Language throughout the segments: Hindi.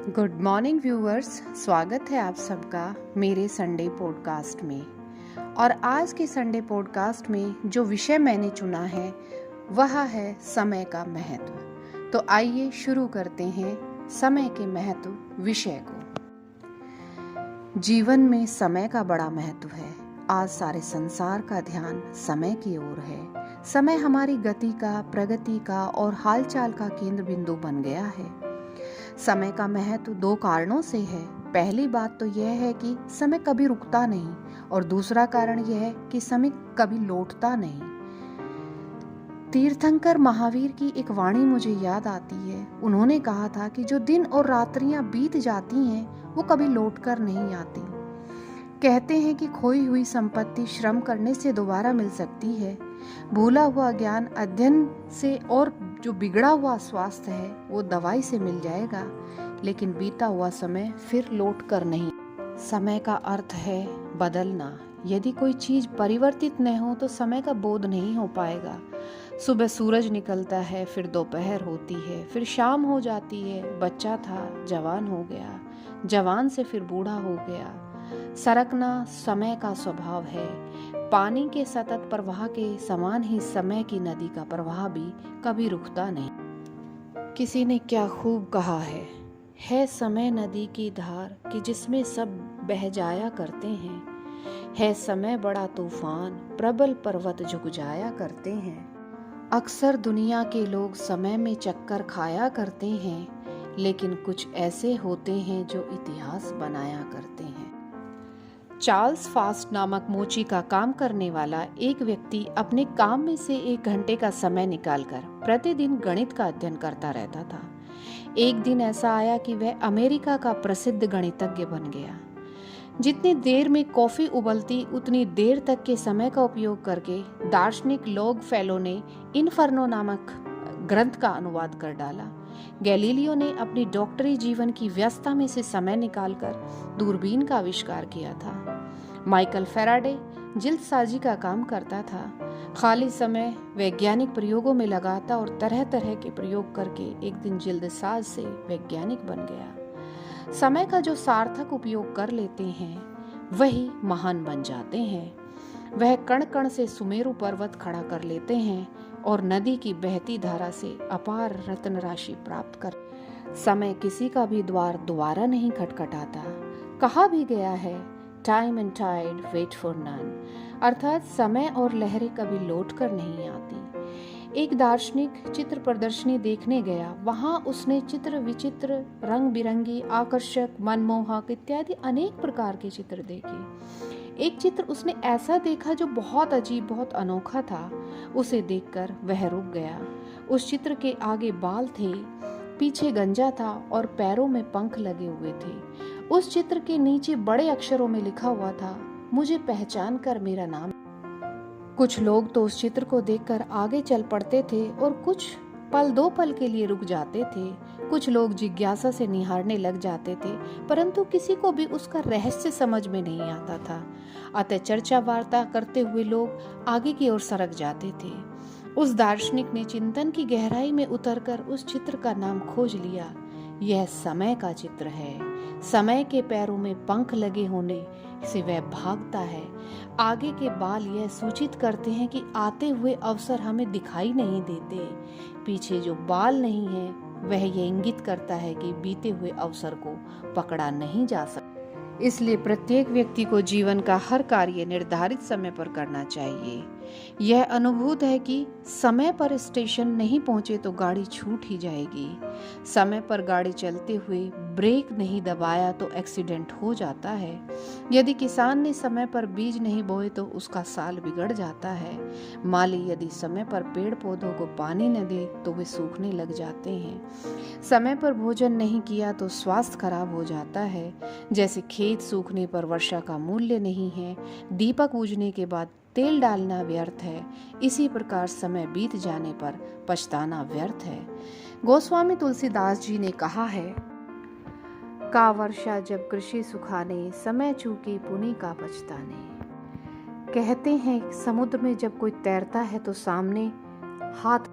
गुड मॉर्निंग व्यूअर्स, स्वागत है आप सबका मेरे संडे पॉडकास्ट में। और आज के संडे पॉडकास्ट में जो विषय मैंने चुना है वह है समय का महत्व। तो आइए शुरू करते हैं समय के महत्व विषय को। जीवन में समय का बड़ा महत्व है। आज सारे संसार का ध्यान समय की ओर है। समय हमारी गति का, प्रगति का और हालचाल का केंद्र बिंदु बन गया है। समय का महत्व दो कारणों से है। पहली बात तो यह है कि समय कभी रुकता नहीं, और दूसरा कारण यह है कि समय कभी लौटता नहीं। तीर्थंकर महावीर की एक वाणी मुझे याद आती है। उन्होंने कहा था कि जो दिन और रात्रियां बीत जाती हैं वो कभी लौटकर नहीं आती। कहते हैं कि खोई हुई संपत्ति श्रम करने से दोबारा मिल सकती है, भूला हुआ ज्ञान अध्ययन से, और जो बिगड़ा हुआ स्वास्थ्य है वो दवाई से मिल जाएगा, लेकिन बीता हुआ समय फिर लौट कर नहीं। समय का अर्थ है बदलना। यदि कोई चीज परिवर्तित न हो तो समय का बोध नहीं हो पाएगा। सुबह सूरज निकलता है, फिर दोपहर होती है, फिर शाम हो जाती है। बच्चा था, जवान हो गया, जवान से फिर बूढ़ा हो गया। सरकना समय का स्वभाव है। पानी के सतत प्रवाह के समान ही समय की नदी का प्रवाह भी कभी रुकता नहीं। किसी ने क्या खूब कहा है समय नदी की धार कि जिसमें सब बह जाया करते हैं। है समय बड़ा तूफान, प्रबल पर्वत झुक जाया करते हैं। अक्सर दुनिया के लोग समय में चक्कर खाया करते हैं, लेकिन कुछ ऐसे होते हैं जो इतिहास बनाया करते हैं। चार्ल्स फास्ट नामक मोची का काम करने वाला एक व्यक्ति अपने काम में से 1 घंटे का समय निकालकर प्रतिदिन गणित का अध्ययन करता रहता था। एक दिन ऐसा आया कि वह अमेरिका का प्रसिद्ध गणितज्ञ बन गया। जितनी देर में कॉफी उबलती उतनी देर तक के समय का उपयोग करके दार्शनिक लॉन्ग फेलो ने इन्फर्नो नामक ग्रंथ का अनुवाद कर डाला। गैलीलियो ने अपनी डॉक्टरी जीवन की व्यस्तता में से समय निकालकर दूरबीन का आविष्कार किया था। माइकल फैराडे जिल्दसाजी का काम करता था। खाली समय वैज्ञानिक प्रयोगों में लगाता और तरह तरह के प्रयोग करके एक दिन जिल्दसाज से वैज्ञानिक बन गया। समय का जो सार्थक उपयोग कर लेते हैं वही महान बन जाते हैं। वह कण कण से सुमेरु पर्वत खड़ा कर लेते हैं और नदी की बहती धारा से अपार रत्न राशि प्राप्त कर। समय किसी का भी द्वार दोबारा नहीं खटखटाता। कहा भी गया है, time and tide wait for none, अर्थात समय और लहरें कभी लौट कर नहीं आती। एक दार्शनिक चित्र प्रदर्शनी देखने गया। वहां उसने चित्र विचित्र, रंग बिरंगी, आकर्षक, मनमोहक इत्यादि अनेक प्रकार के चित्र देखे। एक चित्र उसने ऐसा देखा जो बहुत अजीब, बहुत अनोखा था। उसे देखकर वह रुक गया। उस चित्र के आगे बाल थे, पीछे गंजा था और पैरों में पंख लगे हुए थे। उस चित्र के नीचे बड़े अक्षरों में लिखा हुआ था, मुझे पहचान कर मेरा नाम। कुछ लोग तो उस चित्र को देखकर आगे चल पड़ते थे और कुछ पल, 2 पल के लिए रुक जाते थे। कुछ लोग जिज्ञासा से निहारने लग जाते थे, परंतु किसी को भी उसका रहस्य समझ में नहीं आता था। अतः चर्चा वार्ता करते हुए लोग आगे की ओर सरक जाते थे। उस दार्शनिक ने चिंतन की गहराई में उतरकर उस चित्र का नाम खोज लिया। यह समय का चित्र है। समय के पैरों में पंख लगे होने से वह भागता है। आगे के बाल यह सूचित करते हैं कि आते हुए अवसर हमें दिखाई नहीं देते। पीछे जो बाल नहीं है वह यह इंगित करता है कि बीते हुए अवसर को पकड़ा नहीं जा सकता। इसलिए प्रत्येक व्यक्ति को जीवन का हर कार्य निर्धारित समय पर करना चाहिए। यह अनुभूत है कि समय पर स्टेशन नहीं पहुंचे तो गाड़ी छूट ही जाएगी। समय पर गाड़ी चलते हुए ब्रेक नहीं दबाया तो एक्सीडेंट हो जाता है। यदि किसान ने समय पर बीज नहीं बोए तो उसका साल बिगड़ जाता है। माली यदि समय पर पेड़ पौधों को पानी न दे तो वे सूखने लग जाते हैं। समय पर भोजन नहीं किया तो स्वास्थ्य खराब हो जाता है। जैसे खेत सूखने पर वर्षा का मूल्य नहीं है, दीपक बुझने के बाद तेल डालना व्यर्थ है, इसी प्रकार समय बीत जाने पर पछताना व्यर्थ है। गोस्वामी तुलसीदास जी ने कहा है, का वर्षा जब कृषि सुखाने, समय चूके पुनि का पछताने। कहते हैं समुद्र में जब कोई तैरता है तो सामने हाथ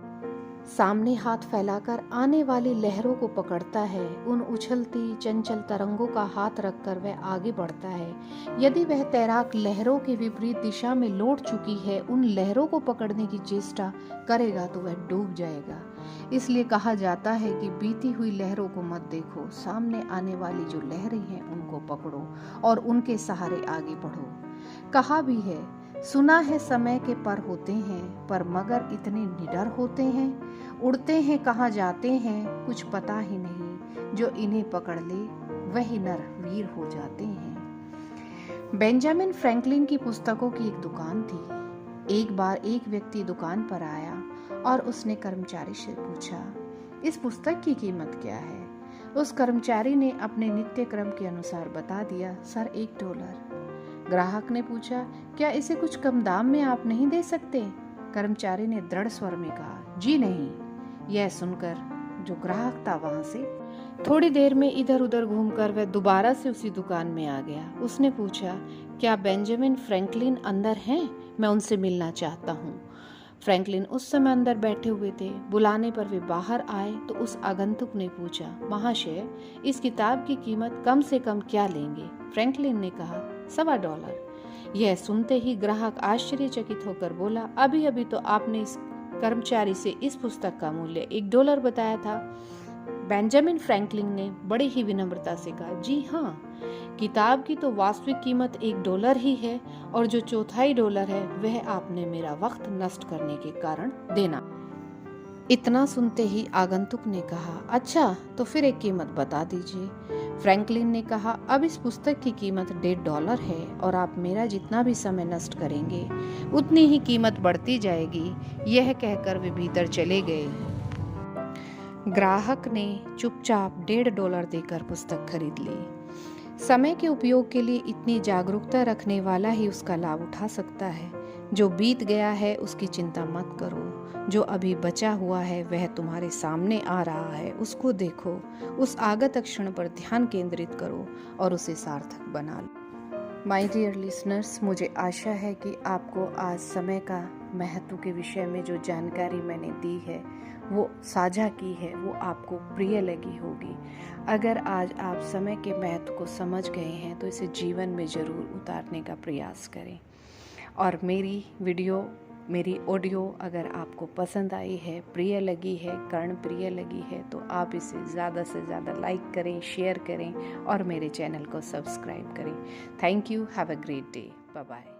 सामने हाथ फैलाकर आने वाली लहरों को पकड़ता है। उन उछलती चंचल तरंगों का हाथ रखकर वह आगे बढ़ता है। यदि वह तैराक लहरों के विपरीत दिशा में लौट चुकी है, उन लहरों को पकड़ने की चेष्टा करेगा तो वह डूब जाएगा। इसलिए कहा जाता है कि बीती हुई लहरों को मत देखो, सामने आने वाली जो लहरें हैं उनको पकड़ो और उनके सहारे आगे बढ़ो। कहा भी है, सुना है समय के पर होते हैं, पर मगर इतने निडर होते हैं। उड़ते हैं कहाँ जाते हैं, कुछ पता ही नहीं। जो इन्हें पकड़ ले वही नर वीर हो जाते हैं। बेंजामिन फ्रैंकलिन की पुस्तकों की एक दुकान थी। एक बार एक व्यक्ति दुकान पर आया और उसने कर्मचारी से पूछा, इस पुस्तक की कीमत क्या है? उस कर्मचारी ने अपने नित्य क्रम के अनुसार बता दिया, सर $1। ग्राहक ने पूछा, क्या इसे कुछ कम दाम में आप नहीं दे सकते? कर्मचारी ने दृढ़ स्वर में कहा, जी नहीं। यह सुनकर जो ग्राहक था वहां से थोड़ी देर में इधर उधर घूमकर वह दोबारा से उसी दुकान में आ गया। उसने पूछा, क्या बेंजामिन फ्रैंकलिन अंदर हैं? मैं उनसे मिलना चाहता हूँ। फ्रैंकलिन उस समय अंदर बैठे हुए थे। बुलाने पर वे बाहर आए तो उस आगंतुक ने पूछा, महाशय, इस किताब की कीमत कम से कम क्या लेंगे? फ्रैंकलिन ने कहा, $1.25। यह सुनते ही ग्राहक आश्चर्यचकित होकर बोला, अभी अभी तो आपने इस कर्मचारी से इस पुस्तक का मूल्य $1 बताया था। बेंजामिन फ्रैंकलिन ने बड़ी ही विनम्रता से कहा, जी हाँ, किताब की तो वास्तविक कीमत $1 ही है और जो $1/4 है वह आपने मेरा वक्त नष्ट करने के कारण देना। इतना सुनते ही आगंतुक ने कहा, अच्छा तो फिर एक कीमत बता दीजिए। फ्रैंकलिन ने कहा, अब इस पुस्तक की कीमत $1.5 है और आप मेरा जितना भी समय नष्ट करेंगे उतनी ही कीमत बढ़ती जाएगी। यह कहकर वे भीतर चले गए। ग्राहक ने चुपचाप $1.5 देकर पुस्तक खरीद ली। समय के उपयोग के लिए इतनी जागरूकता रखने वाला ही उसका लाभ उठा सकता है। जो बीत गया है उसकी चिंता मत करो, जो अभी बचा हुआ है वह तुम्हारे सामने आ रहा है, उसको देखो, उस आगत क्षण पर ध्यान केंद्रित करो और उसे सार्थक बना लो। माय डियर लिसनर्स, मुझे आशा है कि आपको आज समय का महत्व के विषय में जो जानकारी मैंने दी है वो साझा की है वो आपको प्रिय लगी होगी। अगर आज आप समय के महत्व को समझ गए हैं तो इसे जीवन में ज़रूर उतारने का प्रयास करें। और मेरी ऑडियो अगर आपको पसंद आई है, प्रिय लगी है, कर्णप्रिय लगी है तो आप इसे ज़्यादा से ज़्यादा लाइक करें, शेयर करें और मेरे चैनल को सब्सक्राइब करें। Thank you. Have a great day. Bye bye.